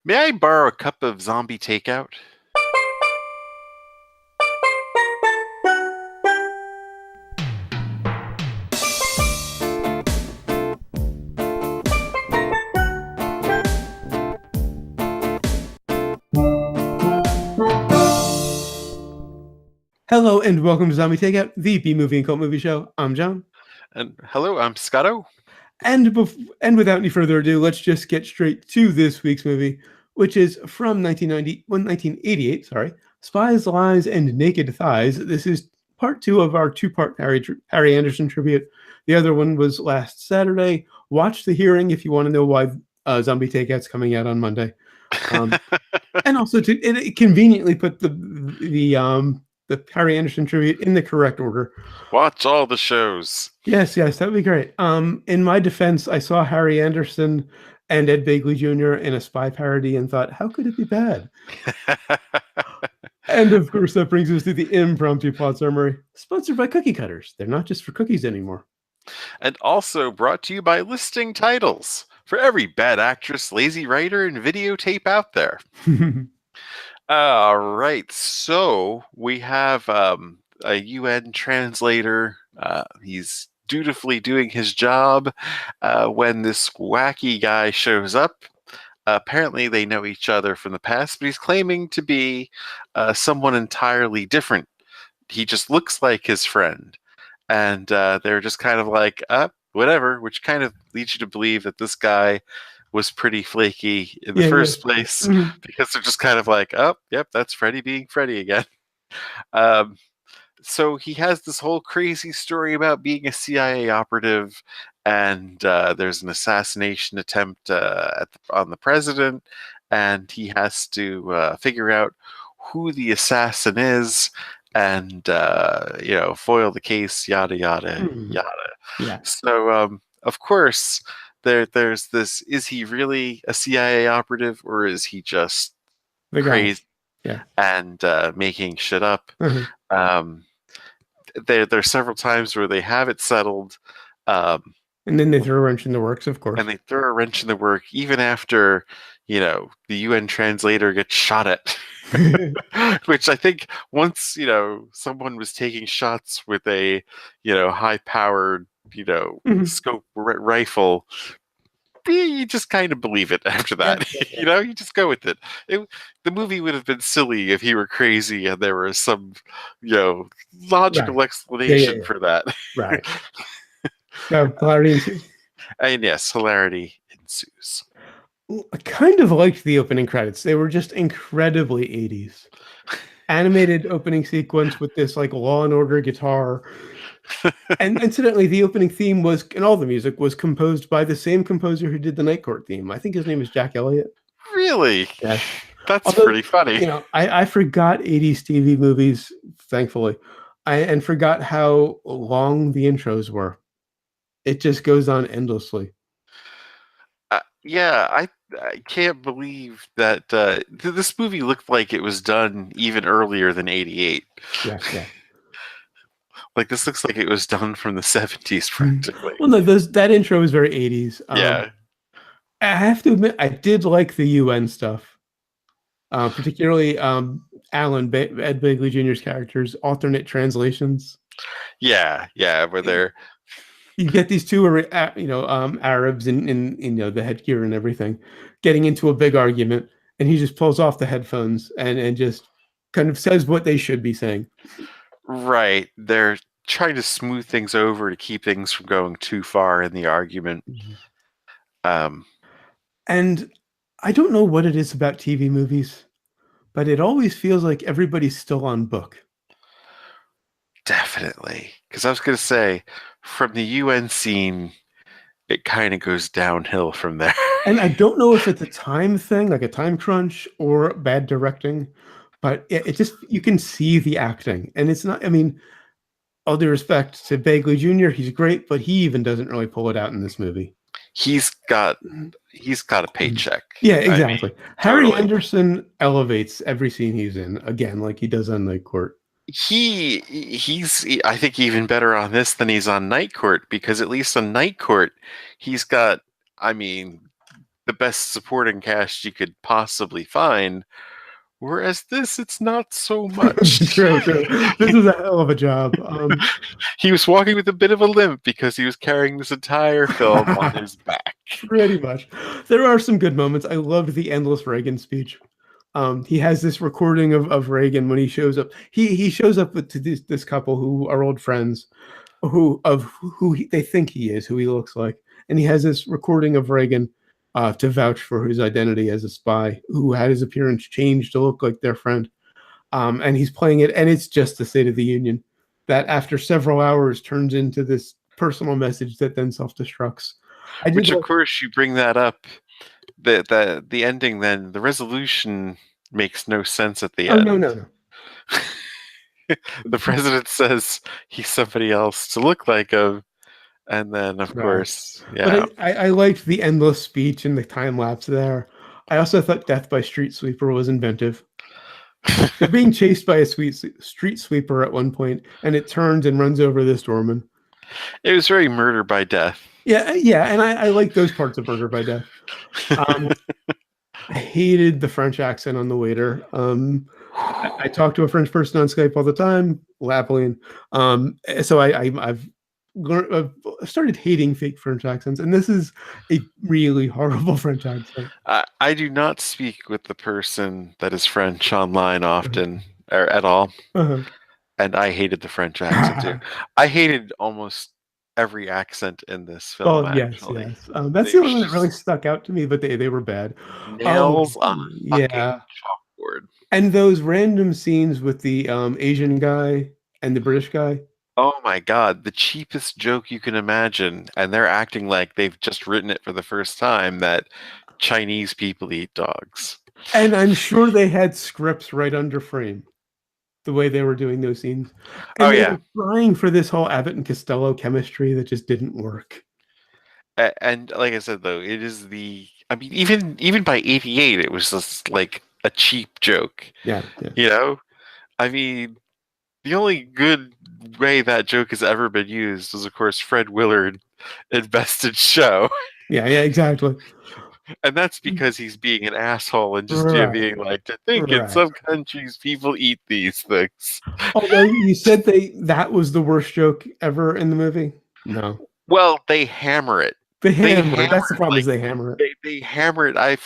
May I borrow a cup of zombie takeout? Hello and welcome to Zombie Takeout, the B movie and cult movie show. I'm John, And hello, I'm Scotto. and without any further ado, let's just get straight to this week's movie, which is from 1988. Sorry, Spies, Lies, and Naked Thighs. This is part two of our two-part Harry Anderson tribute. The other one was last Saturday. Watch the hearing if you want to know why Zombie Takeout's coming out on Monday. And also it conveniently put the Harry Anderson tribute in the correct order. Watch all the shows. Yes, that would be great. In my defense, I saw Harry Anderson and Ed Begley Jr. in a spy parody and thought, how could it be bad? And of course, that brings us to the impromptu plot summary, sponsored by Cookie Cutters. They're not just for cookies anymore. And also brought to you by Listing Titles for every bad actress, lazy writer, and videotape out there. All right, so we have a UN translator. He's dutifully doing his job when this wacky guy shows up. Apparently, they know each other from the past, but he's claiming to be someone entirely different. He just looks like his friend. And they're just kind of like, whatever, which kind of leads you to believe that this guy was pretty flaky in the first place, because they're just kind of like, oh, yep, that's Freddy being Freddy again. So he has this whole crazy story about being a CIA operative, and there's an assassination attempt on the president, and he has to figure out who the assassin is, and foil the case, yada yada yada. Yeah. So of course there's this: is he really a CIA operative, or is he just crazy and making shit up? There's several times where they have it settled, and then they throw a wrench in the works, of course. And they throw a wrench in the work even after the UN translator gets shot at. Which I think once someone was taking shots with a high-powered scope rifle, you just kind of believe it after that. You just go with it. The movie would have been silly if he were crazy and there was some logical explanation for that. Right. So hilarity ensues. And yes, hilarity ensues. I kind of liked the opening credits. They were just incredibly 80s. Animated opening sequence with this like Law and Order guitar. And incidentally, the opening theme and all the music was composed by the same composer who did the Night Court theme. I think his name is Jack Elliott. Really? Yes. That's pretty funny. I forgot 80s TV movies, thankfully. And forgot how long the intros were. It just goes on endlessly. I can't believe that this movie looked like it was done even earlier than 88. Yeah. Like, this looks like it was done from the 70s practically. Well, no, that intro is very 80s. Yeah. I have to admit, I did like the UN stuff. Particularly Ed Begley Jr.'s characters, alternate translations. Yeah, where they're... You get these two, Arabs in the headgear and everything, getting into a big argument, and he just pulls off the headphones and just kind of says what they should be saying. Right. They're trying to smooth things over to keep things from going too far in the argument. And I don't know what it is about TV movies, but it always feels like everybody's still on book. Definitely. Because I was going to say, from the UN scene, it kind of goes downhill from there. And I don't know if it's a time thing, like a time crunch, or bad directing, but it just, you can see the acting. And it's not, all due respect to Begley Jr., he's great, but he even doesn't really pull it out in this movie. He's got a paycheck. Yeah, exactly. Harry Anderson elevates every scene he's in, again, like he does on Night Court. He's I think even better on this than he's on Night Court, because at least on Night Court he's got the best supporting cast you could possibly find. Whereas this, it's not so much. True, true. This was a hell of a job. He was walking with a bit of a limp because he was carrying this entire film on his back. Pretty much. There are some good moments. I loved the endless Reagan speech. He has this recording of Reagan when he shows up. He shows up to this couple who are old friends, they think he is, who he looks like, and he has this recording of Reagan to vouch for his identity as a spy who had his appearance changed to look like their friend. And he's playing it, and it's just the State of the Union that after several hours turns into this personal message that then self-destructs. Which, of course, you bring that up. The ending, then the resolution makes no sense at the end. No. The president says he's somebody else to look like him, and then of course, yeah. But I liked the endless speech and the time lapse there. I also thought Death by Street Sweeper was inventive. They're being chased by a street sweeper at one point, and it turns and runs over this doorman. It was very Murder by Death. Yeah, and I like those parts of Murder by Death. I hated the French accent on the waiter. I talk to a French person on Skype all the time, Lapland. So I've started hating fake French accents, and this is a really horrible French accent. I do not speak with the person that is French online often or at all, and I hated the French accent too. I hated almost every accent in this film. Actually. Yes. That's the only one that really stuck out to me, but they were bad. Nails on chalkboard. And those random scenes with the Asian guy and the British guy. Oh my god, the cheapest joke you can imagine, and they're acting like they've just written it for the first time, that Chinese people eat dogs. And I'm sure they had scripts right under frame, the way they were doing those scenes. And they were trying for this whole Abbott and Costello chemistry that just didn't work. And like I said, though, it is I mean, even by 88, it was just like a cheap joke. Yeah. You know? I mean, the only good way that joke has ever been used was, of course, Fred Willard in Best in Show. Yeah, exactly. And that's because he's being an asshole and just being like, to think in some countries people eat these things. Although you said that was the worst joke ever in the movie. No. Well, they hammer it. They hammer it. That's the problem, is they hammer it. They hammer it. I've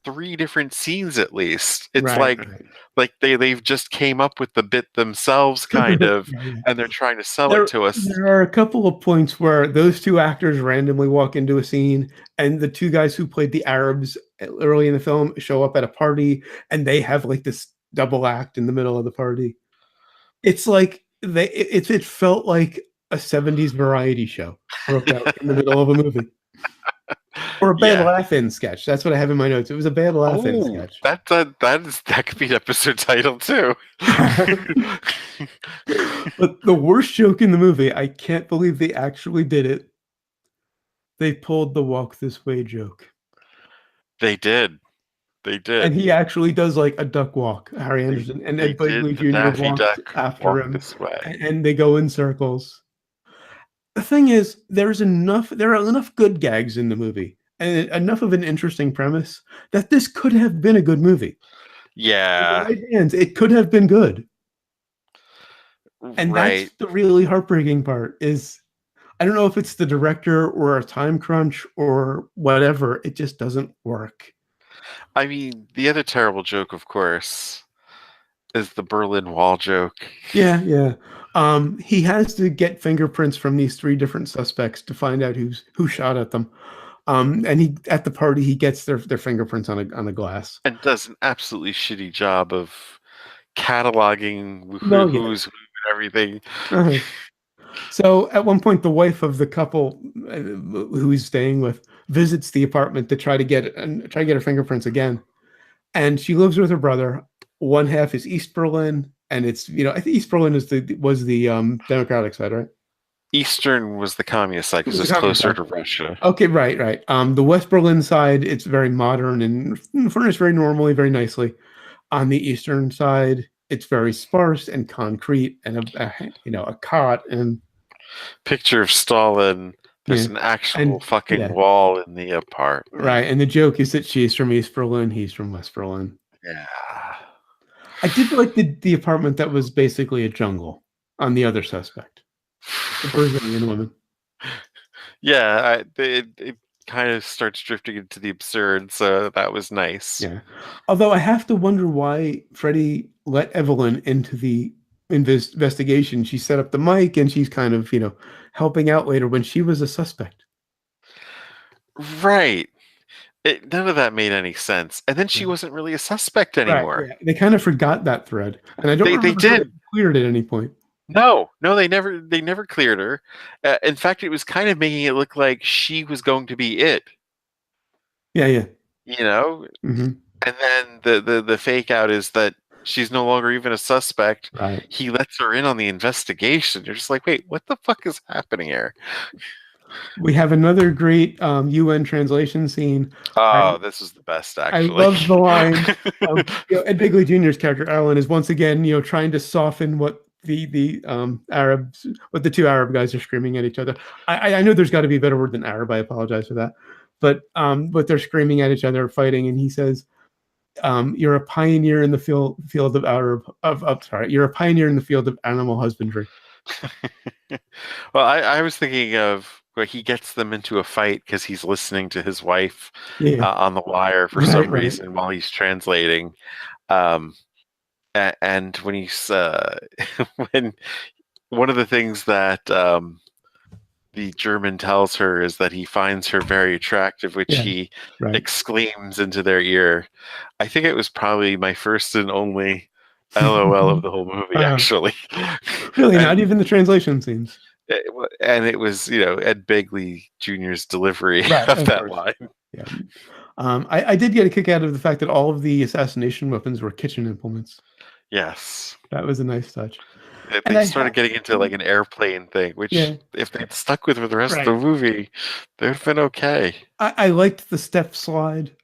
3 different scenes at least. It's like they've just came up with the bit themselves, kind of, and they're trying to sell it to us. There are a couple of points where those two actors randomly walk into a scene, and the two guys who played the Arabs early in the film show up at a party, and they have like this double act in the middle of the party. It's like it felt like a 70s variety show broke out in the middle of a movie. Or a bad laugh-in sketch. That's what I have in my notes. It was a bad laugh-in sketch. That could be an episode title too. But the worst joke in the movie, I can't believe they actually did it. They pulled the walk this way joke. They did. And he actually does like a duck walk, Harry Anderson. And Ed Begley Jr. walked after him. This way. And they go in circles. The thing is, there are enough good gags in the movie and enough of an interesting premise that this could have been a good movie. Yeah. It could have been good. And that's the really heartbreaking part is, I don't know if it's the director or a time crunch or whatever. It just doesn't work. I mean, the other terrible joke, of course, is the Berlin Wall joke. Yeah. He has to get fingerprints from these 3 different suspects to find out who shot at them. And at the party he gets their fingerprints on a glass. And does an absolutely shitty job of cataloging who's who and everything. So at one point, the wife of the couple who he's staying with visits the apartment to try to get her fingerprints again. And she lives with her brother. One half is East Berlin, and it's, I think East Berlin was the Democratic side, right? Eastern was the communist side because it's closer to Russia. Okay, right. The West Berlin side, it's very modern and furnished very normally, very nicely. On the Eastern side, it's very sparse and concrete, and a cot and picture of Stalin There's Yeah. an actual And fucking yeah, wall in the apartment. right. And the joke is that she's from East Berlin, he's from West Berlin. Yeah. I did like the apartment that was basically a jungle on the other suspect, the Brazilian woman. Yeah, it kind of starts drifting into the absurd, so that was nice. Yeah. Although I have to wonder why Freddie let Evelyn into the investigation. She set up the mic and she's kind of, helping out later when she was a suspect. Right. None of that made any sense. And then she Yeah. wasn't really a suspect Right. anymore. Yeah. They kind of forgot that thread. And I don't They remember her did. getting cleared at any point. No, no, they never cleared her. In fact, it was kind of making it look like she was going to be it, Yeah. Yeah. you know? Hmm. And then the fake out is that she's no longer even a suspect. Right. He lets her in on the investigation. You're just like, wait, what the fuck is happening here? We have another great UN translation scene. Oh, this is the best, I actually. love the line. Ed Begley Jr.'s character Alan is once again, trying to soften what the Arabs, what the two Arab guys are screaming at each other. I know there's got to be a better word than Arab. I apologize for that, but they're screaming at each other, fighting, and he says, "You're a pioneer in the field of Arab of sorry, you're a pioneer in the field of animal husbandry." Well, I was thinking of where he gets them into a fight because he's listening to his wife Yeah, on the wire for right, some right. reason while he's translating. And when he's when one of the things that the German tells her is that he finds her very attractive, which Yeah, he right. exclaims into their ear. I think it was probably my first and only LOL of the whole movie, actually. Really, not and even the translation scenes. it was, Ed Begley Jr.'s delivery Right, of of that course. line. Yeah. I did get a kick out of the fact that all of the assassination weapons were kitchen implements. Yes. That was a nice touch. And They I started have, getting into like an airplane thing, which yeah, if they'd stuck with for the rest of right. the movie, they'd have been okay. I liked the step slide.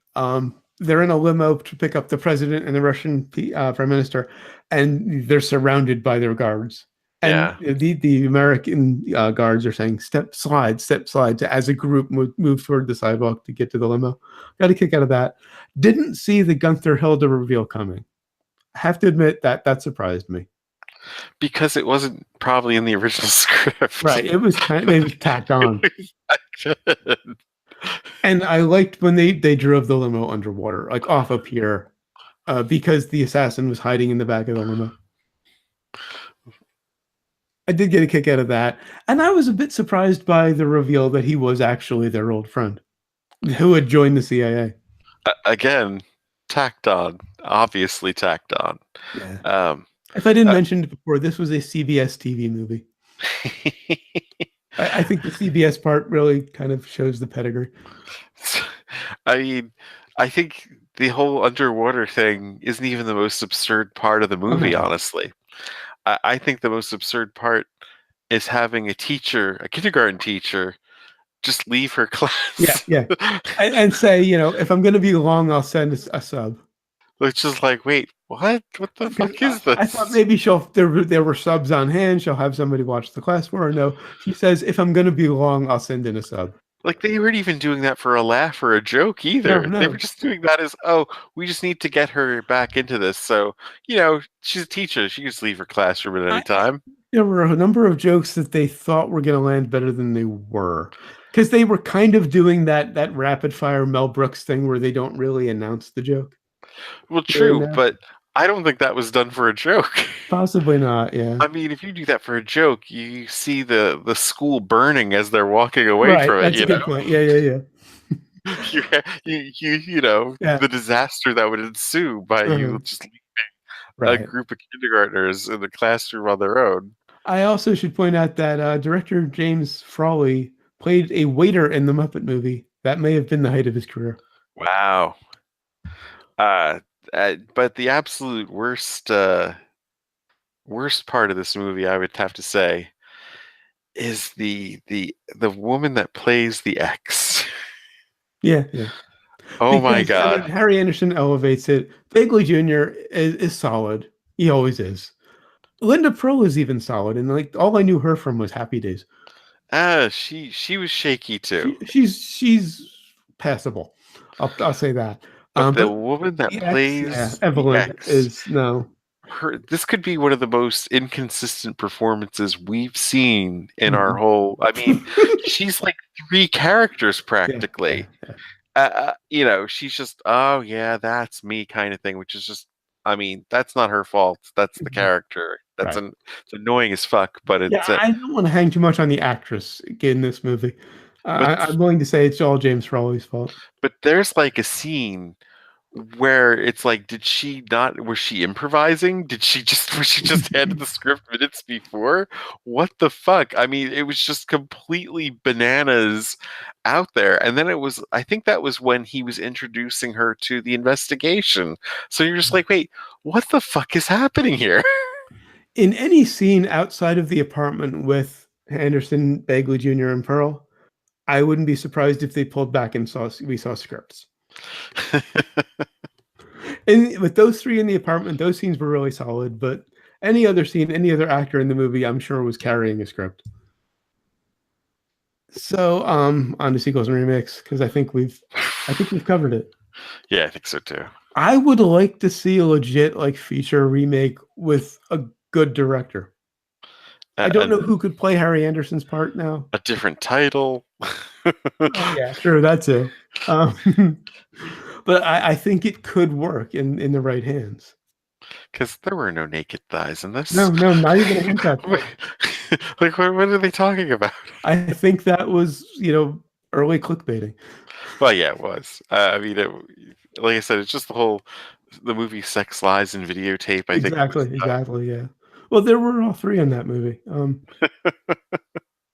They're in a limo to pick up the president and the Russian prime minister, and they're surrounded by their guards. And Yeah. the American guards are saying step slide to as a group move toward the sidewalk to get to the limo. Got a kick out of that. Didn't see the Gunther Hilda reveal coming. Have to admit that surprised me. Because it wasn't probably in the original script. Right, it was tacked on. It was good. And I liked when they drove the limo underwater, like off a pier, because the assassin was hiding in the back of the limo. I did get a kick out of that, and I was a bit surprised by the reveal that he was actually their old friend, who had joined the CIA. Again, tacked on. Obviously tacked on. Yeah. Um, If I didn't uh, mention it before, this was a CBS TV movie. I think the CBS part really kind of shows the pedigree. I mean, I think the whole underwater thing isn't even the most absurd part of the Oh movie, no. honestly. I think the most absurd part is having a kindergarten teacher, just leave her Yeah, class. yeah. And say, if I'm going to be long, I'll send a sub. It's just like, wait, what? What the Because fuck is I thought this? maybe there were subs on hand. She'll have somebody watch the class for her. No, she says, if I'm going to be long, I'll send in a sub. Like, they weren't even doing that for a laugh or a joke No, either. They were no. just doing that as, oh, we just need to get her back into this. So, she's a teacher. She can just leave her classroom at any time. There were a number of jokes that they thought were going to land better than they were. Because they were kind of doing that rapid fire Mel Brooks thing where they don't really announce the joke. Well, They true, announce but I don't think that was done for a joke. Possibly not, yeah. I mean, if you do that for a joke, you see the school burning as they're walking away Right, from it, that's a good point. Yeah, yeah, yeah. You, Yeah. the disaster that would ensue by Uh-huh. you just leaving a Right. group of kindergartners in the classroom on their own. I also should point out that director James Frawley played a waiter in the Muppet movie. That may have been the height of his career. Wow. Uh, but the absolute worst part of this movie, I would have to say, is the woman that plays the ex. Yeah, yeah. Oh my Because, I mean, god. Harry Anderson elevates it. Bagley Jr. is solid. He always is. Linda Pearl is even solid. And, like, all I knew her from was Happy Days. She was shaky too. She's passable. I'll say that. But the But woman that the ex, yeah, plays the Evelyn ex, is no. this could be one of the most inconsistent performances we've seen in our Mhm. whole. I mean, she's like three characters Yeah, yeah, practically. yeah. She's just, oh yeah, that's me kind of thing, which is just, I mean, that's not her fault. That's the Mhm. character. Right. It's annoying as fuck, but Yeah, it's I don't want to hang too much on the actress in this movie. but I'm willing to say it's all James Frawley's fault. there's like a scene where it's like, did she not, was she improvising? Did she just, was she just handed the script minutes before? What the fuck? I mean, it was just completely bananas out there. And then it was, I think that was when he was introducing her to the investigation. So you're just like, wait, what the fuck is happening here? In any scene outside of the apartment with Anderson, Bagley Jr., and Pearl, I wouldn't be surprised if they pulled back and we saw scripts. And with those three in the apartment, those scenes were really solid. But any other scene, any other actor in the movie, I'm sure was carrying a script. So, on to sequels and remakes because I think we've covered it. Yeah, I think so too. I would like to see a legit like feature remake with a good director. I don't know And who could play Harry Anderson's part now. a different title. Oh yeah, sure, that too. But I think it could work in the right hands. Because there were no naked thighs in No, this. no, not even a hint at that. Like, what are they talking about? I think that was, early clickbaiting. Well, yeah, it was. I mean, like I said, it's just the movie Sex, Lies, and Videotape. I think was Exactly, yeah. Well, there were all three in that movie.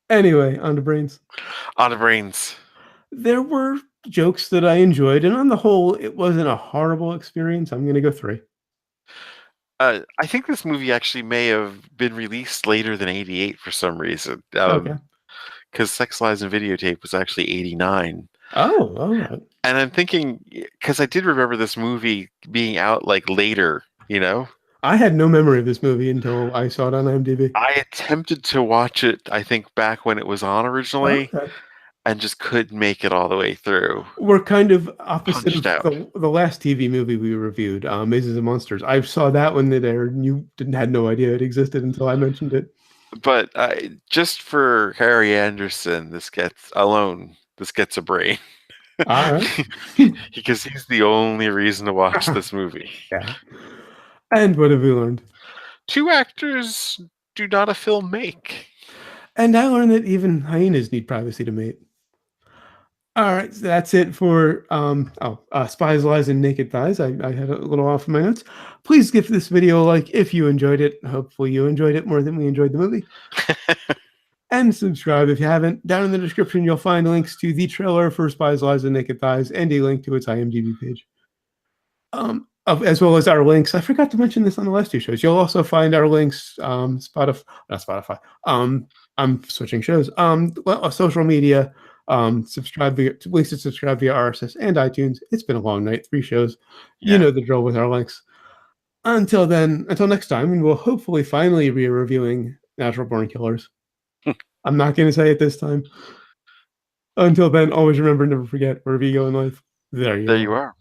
Anyway, on to brains. on the brains. There were jokes that I enjoyed, and on the whole, it wasn't a horrible experience. I'm gonna go 3. I think this movie actually may have been released later than '88 for some reason. Okay. Because Sex, Lies, and Videotape was actually '89. Oh, all right. And I'm thinking, because I did remember this movie being out like later, you know? I had no memory of this movie until I saw it on IMDb. I attempted to watch it, I think, back when it was on originally, Okay. and just couldn't make it all the way through. We're kind of opposite Punched of out. the last TV movie we reviewed, Mazes and Monsters. I saw that when it aired, and you didn't had no idea it existed until I mentioned it. But just for Harry Anderson, this gets a brain. All right. Because he's the only reason to watch this movie. Yeah. And what have we learned? Two actors do not a film make. And I learned that even hyenas need privacy to mate. All right, so that's it for Spies, Lies, and Naked Thighs. I had a little off in my notes. Please give this video a like if you enjoyed it. Hopefully you enjoyed it more than we enjoyed the movie. And subscribe if you haven't. Down in the description, you'll find links to the trailer for Spies, Lies, and Naked Thighs and a link to its IMDb page. As well as our links. I forgot to mention this on the last 2 shows. You'll also find our links, not Spotify. I'm switching shows. Social media. Subscribe via links to subscribe via RSS and iTunes. It's been a long night, 3 shows. Yeah. You know the drill with our links. Until next time, and we'll hopefully finally be reviewing Natural Born Killers. I'm not going to say it this time. Until then, always remember, never forget, wherever you go in life, there you are.